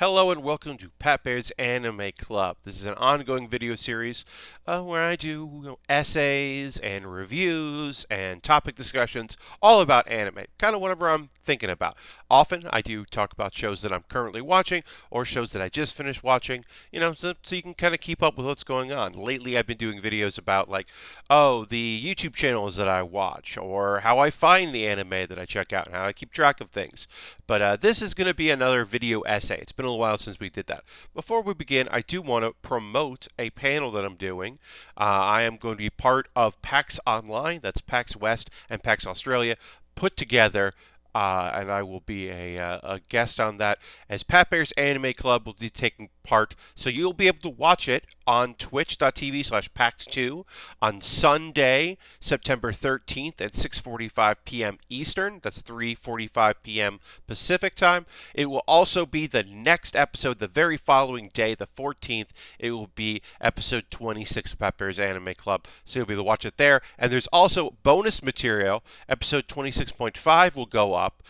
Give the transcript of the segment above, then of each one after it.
Hello and welcome to Pat Bear's Anime Club. This is an ongoing video series where I do essays and reviews and topic discussions all about anime, kind of whatever I'm thinking about. Often I do talk about shows that I'm currently watching or shows that I just finished watching, so you can kind of keep up with what's going on. Lately I've been doing videos about the YouTube channels that I watch or how I find the anime that I check out and how I keep track of things. But this is going to be another video essay. It's been a while since we did that. Before we begin, I do want to promote a panel that I'm doing. I am going to be part of PAX Online, that's PAX West and PAX Australia, put together. And I will be a guest on that as Pat Bear's Anime Club will be taking part. So you'll be able to watch it on twitch.tv/PAX2 on Sunday, September 13th at 6:45 p.m. Eastern. That's 3:45 p.m. Pacific time. It will also be the next episode, the very following day, the 14th. It will be episode 26 of Pat Bear's Anime Club. So you'll be able to watch it there. And there's also bonus material. Episode 26.5 will go up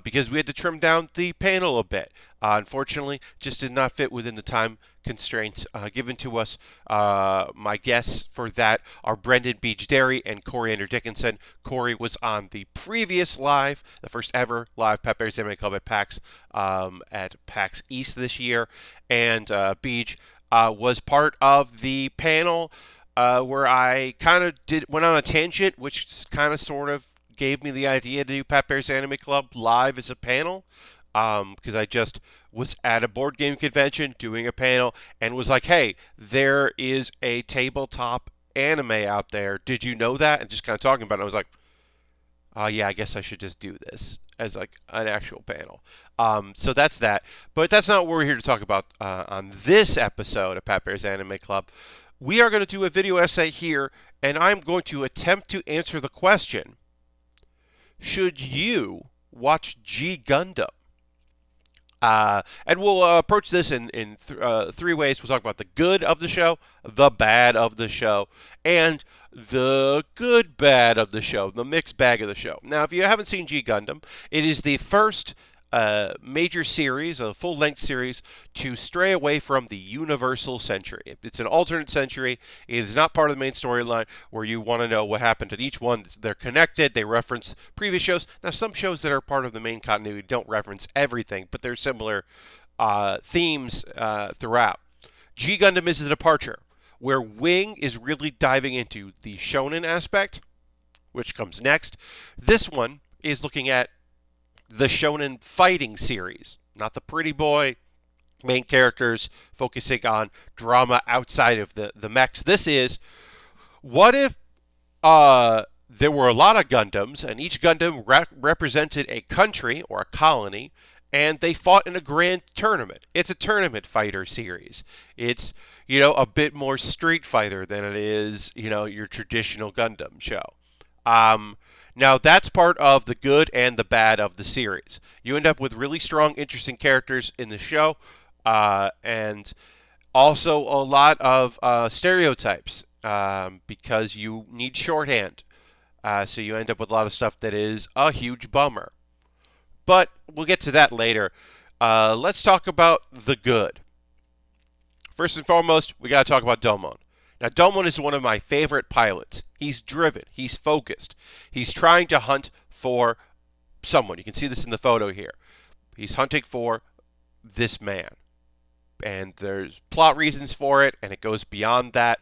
because we had to trim down the panel a bit. Unfortunately, just did not fit within the time constraints given to us. My guests for that are Brendan Beej Dery and Coriander Dickinson. Corey was on the previous live, the first ever live Pat Bear's Anime Club at PAX East this year, and Beej was part of the panel where I kind of went on a tangent, which kind of sort of gave me the idea to do Pat Bear's Anime Club live as a panel, because I just was at a board game convention doing a panel and was like, hey, there is a tabletop anime out there. Did you know that? And just kind of talking about it. I was like, yeah, I guess I should just do this as like an actual panel. So that's that. But that's not what we're here to talk about on this episode of Pat Bear's Anime Club. We are going to do a video essay here, and I'm going to attempt to answer the question, should you watch G Gundam? And we'll approach this in three ways. We'll talk about the good of the show, the bad of the show, and the good bad of the show, the mixed bag of the show. Now, if you haven't seen G Gundam, it is the first major series, a full-length series, to stray away from the universal century. It's an alternate century. It is not part of the main storyline where you want to know what happened at each one. They're connected. They reference previous shows. Now, some shows that are part of the main continuity don't reference everything, but there's similar themes throughout. G Gundam is a departure where Wing is really diving into the shonen aspect, which comes next. This one is looking at the shonen fighting series, not the pretty boy main characters, focusing on drama outside of the mechs. This is, what if there were a lot of Gundams and each Gundam represented a country or a colony, and they fought in a grand tournament. It's a tournament fighter series. It's, a bit more Street Fighter than it is, your traditional Gundam show. Now, that's part of the good and the bad of the series. You end up with really strong, interesting characters in the show, and also a lot of stereotypes, because you need shorthand. So you end up with a lot of stuff that is a huge bummer. But we'll get to that later. Let's talk about the good. First and foremost, we got to talk about Domon. Now, Domon is one of my favorite pilots. He's driven. He's focused. He's trying to hunt for someone. You can see this in the photo here. He's hunting for this man. And there's plot reasons for it, and it goes beyond that.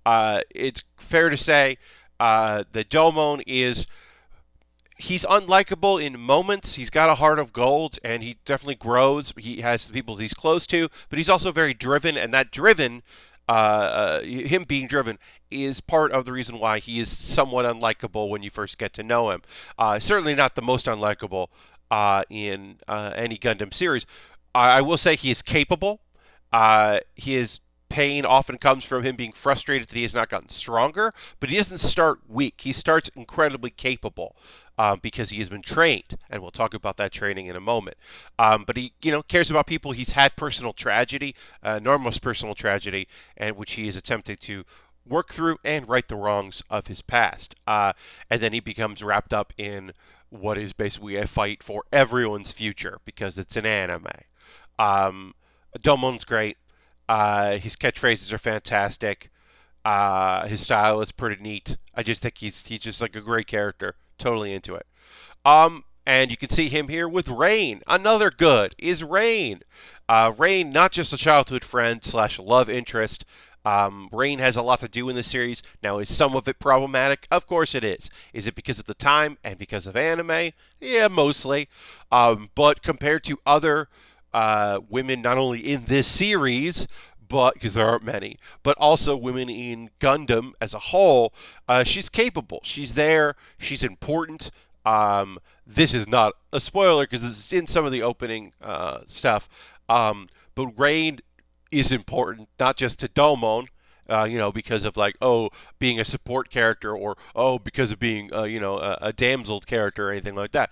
It's fair to say that Domon he's unlikable in moments. He's got a heart of gold, and he definitely grows. He has the people he's close to, but he's also very driven, and that driven, him being driven, is part of the reason why he is somewhat unlikable when you first get to know him. Certainly not the most unlikable in any Gundam series. I will say he is capable. His pain often comes from him being frustrated that he has not gotten stronger, but he doesn't start weak. He starts incredibly capable because he has been trained, and we'll talk about that training in a moment. But he, cares about people. He's had personal tragedy, enormous personal tragedy, and which he is attempting to work through and right the wrongs of his past. And then he becomes wrapped up in what is basically a fight for everyone's future because it's an anime. Domon's great. His catchphrases are fantastic. His style is pretty neat. I just think he's just like a great character. Totally into it. And you can see him here with Rain. Another good is Rain. Rain, not just a childhood friend slash love interest. Rain has a lot to do in the series. Now, is some of it problematic? Of course it is. Is it because of the time and because of anime? Yeah, mostly. But compared to other women, not only in this series, but because there aren't many, but also women in Gundam as a whole, she's capable. She's there. She's important. This is not a spoiler because this is in some of the opening stuff. But Rain is important, not just to Domon, because of like, oh, being a support character, or oh, because of being, a damsel character or anything like that.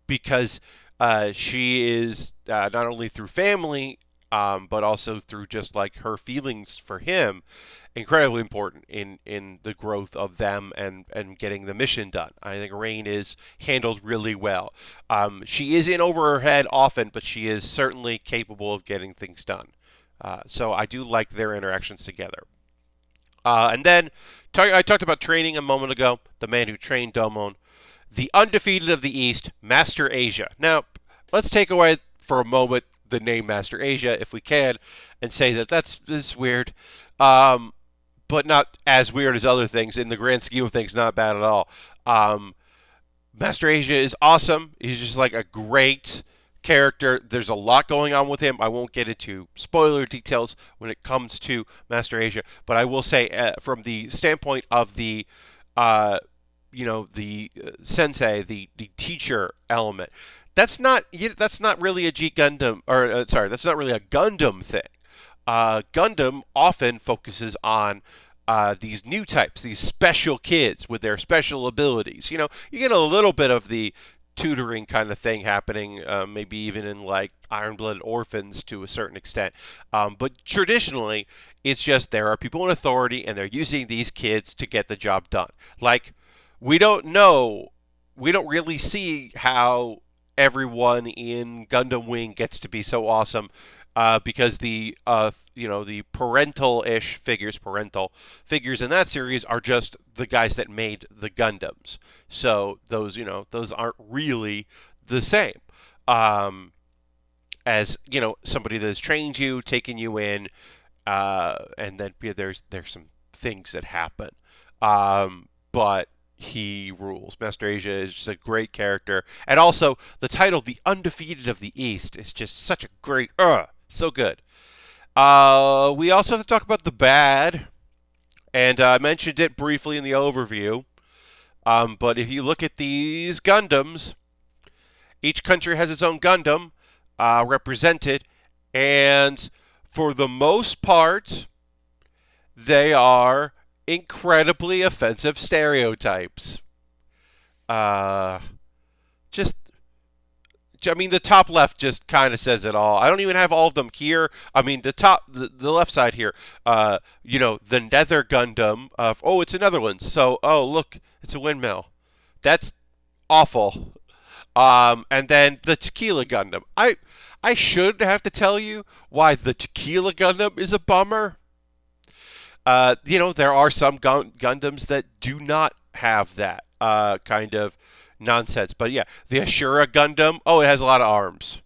Because she is not only through family, but also through just like her feelings for him, incredibly important in the growth of them and getting the mission done. I think Rain is handled really well. She is in over her head often, but she is certainly capable of getting things done. So I do like their interactions together. And then I talked about training a moment ago. The man who trained Domon, the undefeated of the East, Master Asia. Now, let's take away for a moment the name Master Asia, if we can, and say that that's weird, but not as weird as other things. In the grand scheme of things, not bad at all. Master Asia is awesome. He's just like a great character. There's a lot going on with him. I won't get into spoiler details when it comes to Master Asia, but I will say, from the standpoint of the sensei, the teacher element, that's not really a G Gundam, or that's not really a Gundam thing. Gundam often focuses on these new types, these special kids with their special abilities. You get a little bit of the tutoring kind of thing happening, maybe even in like Iron-Blooded Orphans to a certain extent. But traditionally, it's just there are people in authority and they're using these kids to get the job done. Like, we don't really see how everyone in Gundam Wing gets to be so awesome, because the parental figures in that series are just the guys that made the Gundams. So those aren't really the same as somebody that has trained you, taken you in, and then there's some things that happen, but he rules. Master Asia is just a great character. And also, the title, The Undefeated of the East, is just such a great, so good. We also have to talk about the bad, and I mentioned it briefly in the overview. But if you look at these Gundams, each country has its own Gundam represented, and for the most part, they are incredibly offensive stereotypes. Just, I mean, the top left just kind of says it all. I don't even have all of them here. I mean, the left side here, the Nether Gundam. Oh, it's a Netherlands. So, oh, look, it's a windmill. That's awful. And then the Tequila Gundam. I should have to tell you why the Tequila Gundam is a bummer. There are some Gundams that do not have that kind of nonsense. But yeah, the Ashura Gundam, oh, it has a lot of arms.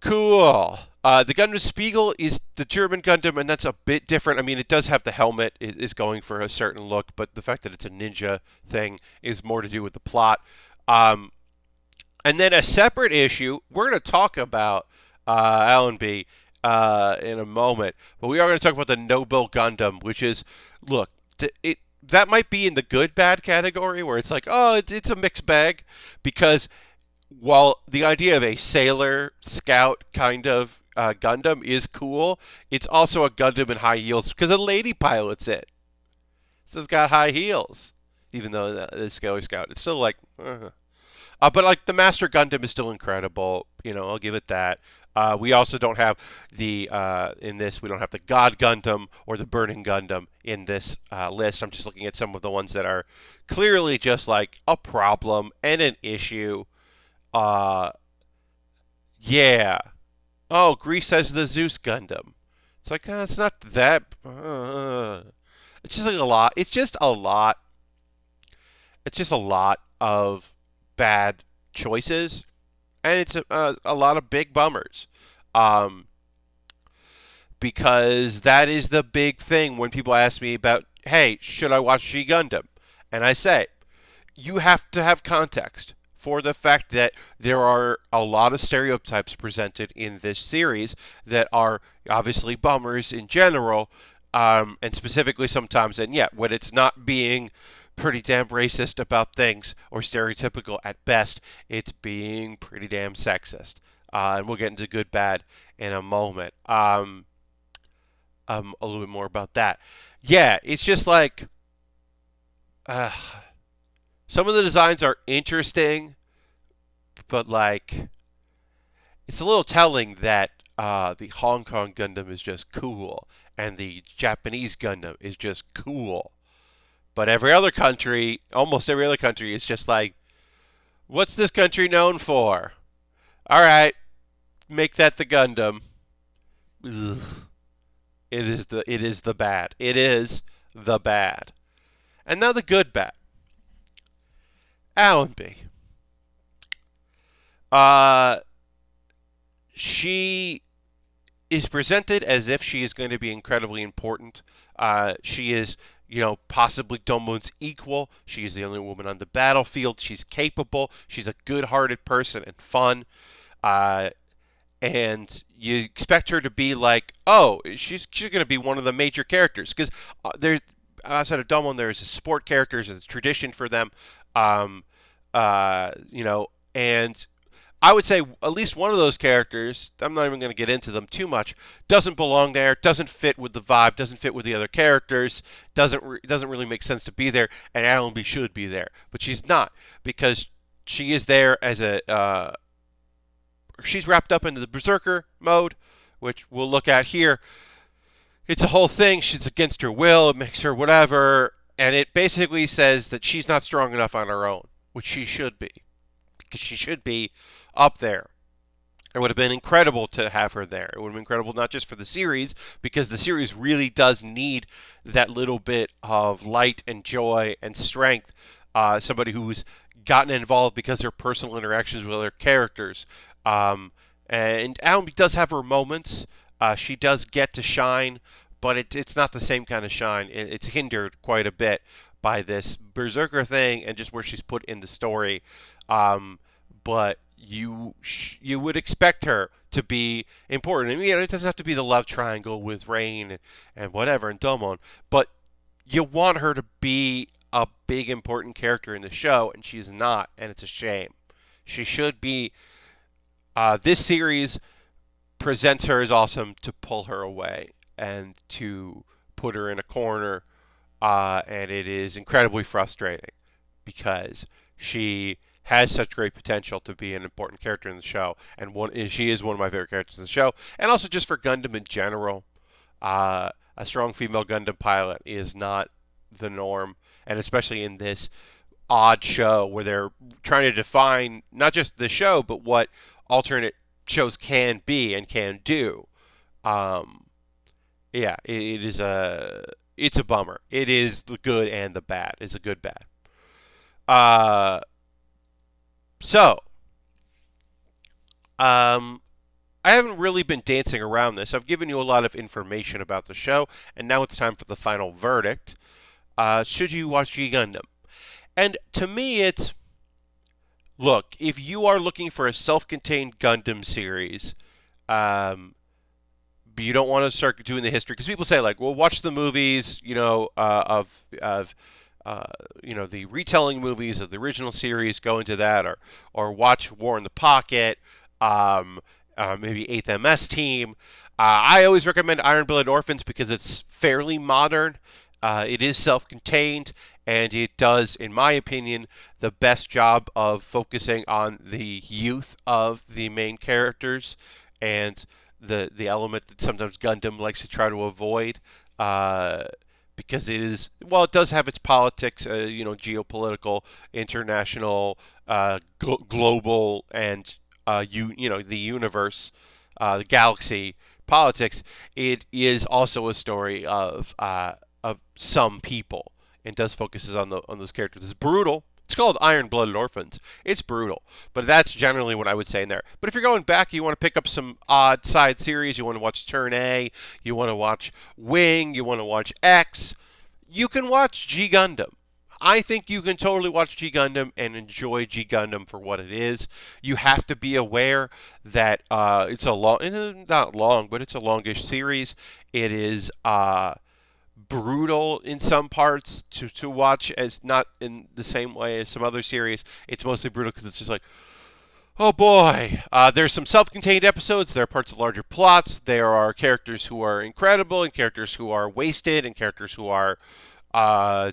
Cool. The Gundam Spiegel is the German Gundam, and that's a bit different. I mean, it does have the helmet, is going for a certain look, but the fact that it's a ninja thing is more to do with the plot. And then a separate issue, we're going to talk about Allenby in a moment, but we are going to talk about the Noble Gundam, which is, look, that might be in the good bad category, where it's like, oh, it's a mixed bag, because while the idea of a sailor scout kind of Gundam is cool, it's also a Gundam in high heels because a lady pilots it. So it's got high heels, even though it's Sailor Scout. It's still like, but like the Master Gundam is still incredible. I'll give it that. We also don't have in this, we don't have the God Gundam or the Burning Gundam in this list. I'm just looking at some of the ones that are clearly just like a problem and an issue. Yeah. Oh, Greece has the Zeus Gundam. It's like, it's not that. It's just like a lot. It's just a lot. It's just a lot of bad choices, and it's a lot of big bummers. Um, because that is the big thing when people ask me about, hey, should I watch G Gundam? And I say, you have to have context for the fact that there are a lot of stereotypes presented in this series that are obviously bummers in general, and specifically sometimes, and yet, when it's not being pretty damn racist about things or stereotypical at best, it's being pretty damn sexist. And we'll get into good, bad in a moment. A little bit more about that. Yeah, it's just like uh, some of the designs are interesting, but like it's a little telling that the Hong Kong Gundam is just cool and the Japanese Gundam is just cool. But every other country, almost every other country, is just like, what's this country known for? All right, make that the Gundam. Ugh. It is the bad. It is the bad. And now the good bad. Allenby. Uh, she is presented as if she is going to be incredibly important. She is, possibly Domon's equal. She is the only woman on the battlefield. She's capable. She's a good-hearted person and fun. Uh, and you expect her to be like, oh, she's going to be one of the major characters because there's outside of Domon, there's sport characters. It's tradition for them. Um, and I would say at least one of those characters, I'm not even going to get into them too much, doesn't belong there, doesn't fit with the vibe, doesn't fit with the other characters, doesn't really make sense to be there, and Allenby should be there. But she's not, because she is there as she's wrapped up into the Berserker mode, which we'll look at here. It's a whole thing. She's against her will. It makes her whatever. And it basically says that she's not strong enough on her own, which she should be, because she should be up there. It would have been incredible to have her there. It would have been incredible not just for the series, because the series really does need that little bit of light and joy and strength. Somebody who's gotten involved because of her personal interactions with other characters. And Allenby does have her moments. She does get to shine, but it's not the same kind of shine. It's hindered quite a bit by this Berserker thing and just where she's put in the story. But you would expect her to be important. I mean, it doesn't have to be the love triangle with Rain and whatever and Domon, but you want her to be a big important character in the show, and she's not, and it's a shame. She should be. This series presents her as awesome to pull her away and to put her in a corner, and it is incredibly frustrating because she has such great potential to be an important character in the show, and she is one of my favorite characters in the show, and also just for Gundam in general. A strong female Gundam pilot is not the norm, and especially in this odd show where they're trying to define not just the show, but what alternate shows can be and can do. Um, yeah, it's a bummer. It is the good and the bad. It's a good bad. Uh, so, I haven't really been dancing around this. I've given you a lot of information about the show, and now it's time for the final verdict. Should you watch G Gundam? And to me, it's look, if you are looking for a self-contained Gundam series, but you don't want to start doing the history because people say like, well, watch the movies, the retelling movies of the original series, go into that, or watch War in the Pocket, maybe 8th MS Team. I always recommend Iron Blooded Orphans because it's fairly modern. It is self-contained, and it does, in my opinion, the best job of focusing on the youth of the main characters and the element that sometimes Gundam likes to try to avoid. Because it does have its politics, geopolitical, international, global, and the universe, the galaxy politics. It is also a story of some people, and does focuses on those characters. It's brutal. It's called Iron-Blooded Orphans. It's brutal, but that's generally what I would say in there. But if you're going back, you want to pick up some odd side series. You want to watch Turn A. You want to watch Wing. You want to watch X. You can watch G Gundam. I think you can totally watch G Gundam and enjoy G Gundam for what it is. You have to be aware that it's not long, but it's a longish series. It is brutal in some parts to watch, as not in the same way as some other series. It's mostly brutal because it's just like, oh boy. There's some self-contained episodes. There are parts of larger plots. There are characters who are incredible and characters who are wasted and characters who are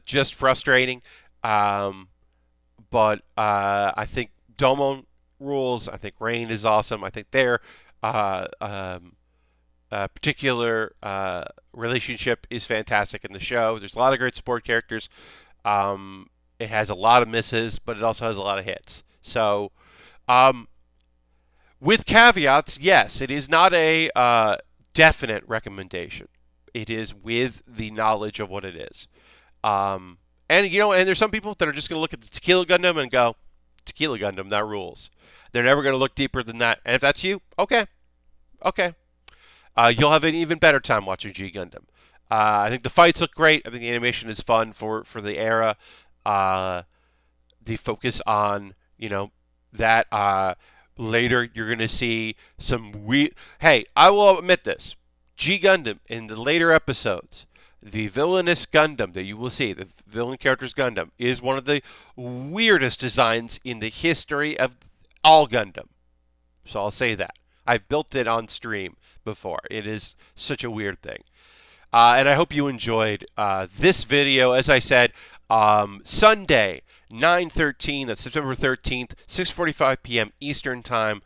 just frustrating. But I think Domon rules. I think Rain is awesome. I think their particular relationship is fantastic in the show. There's a lot of great support characters. It has a lot of misses, but it also has a lot of hits. So, with caveats, yes, it is not a definite recommendation. It is with the knowledge of what it is. And there's some people that are just going to look at the Tequila Gundam and go, Tequila Gundam, that rules. They're never going to look deeper than that. And if that's you, okay. You'll have an even better time watching G Gundam. I think the fights look great. I think the animation is fun for the era. The focus on, that later you're going to see some Hey, I will admit this. G Gundam, in the later episodes, the villainous Gundam that you will see, the villain character's Gundam, is one of the weirdest designs in the history of all Gundam. So I'll say that. I've built it on stream before. It is such a weird thing. And I hope you enjoyed this video. As I said, Sunday, 9/13, that's September 13th, 6:45 p.m. Eastern Time.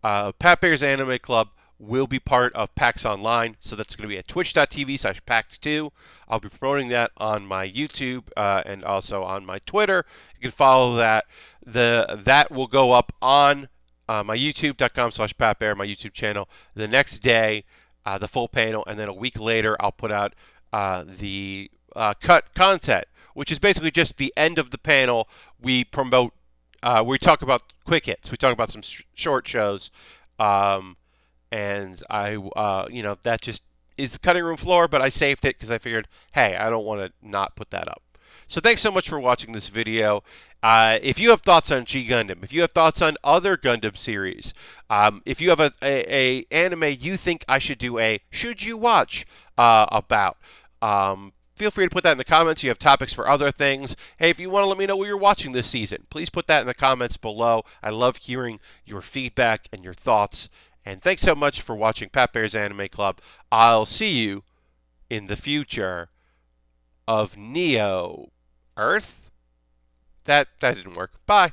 Pat Bear's Anime Club will be part of PAX Online, so that's going to be at twitch.tv/PAX2. I'll be promoting that on my YouTube and also on my Twitter. You can follow that. That will go up on my youtube.com/PatBear, my YouTube channel, the next day, the full panel, and then a week later I'll put out the cut content, which is basically just the end of the panel. We promote, we talk about quick hits, we talk about some short shows, and that just is the cutting room floor, but I saved it because I figured, hey, I don't want to not put that up. So thanks so much for watching this video. If you have thoughts on G Gundam, if you have thoughts on other Gundam series, if you have a anime you think I should do a should you watch about, feel free to put that in the comments. You have topics for other things. Hey, if you want to let me know what you're watching this season, please put that in the comments below. I love hearing your feedback and your thoughts. And thanks so much for watching Pat Bear's Anime Club. I'll see you in the future of Neo Earth. That didn't work. Bye.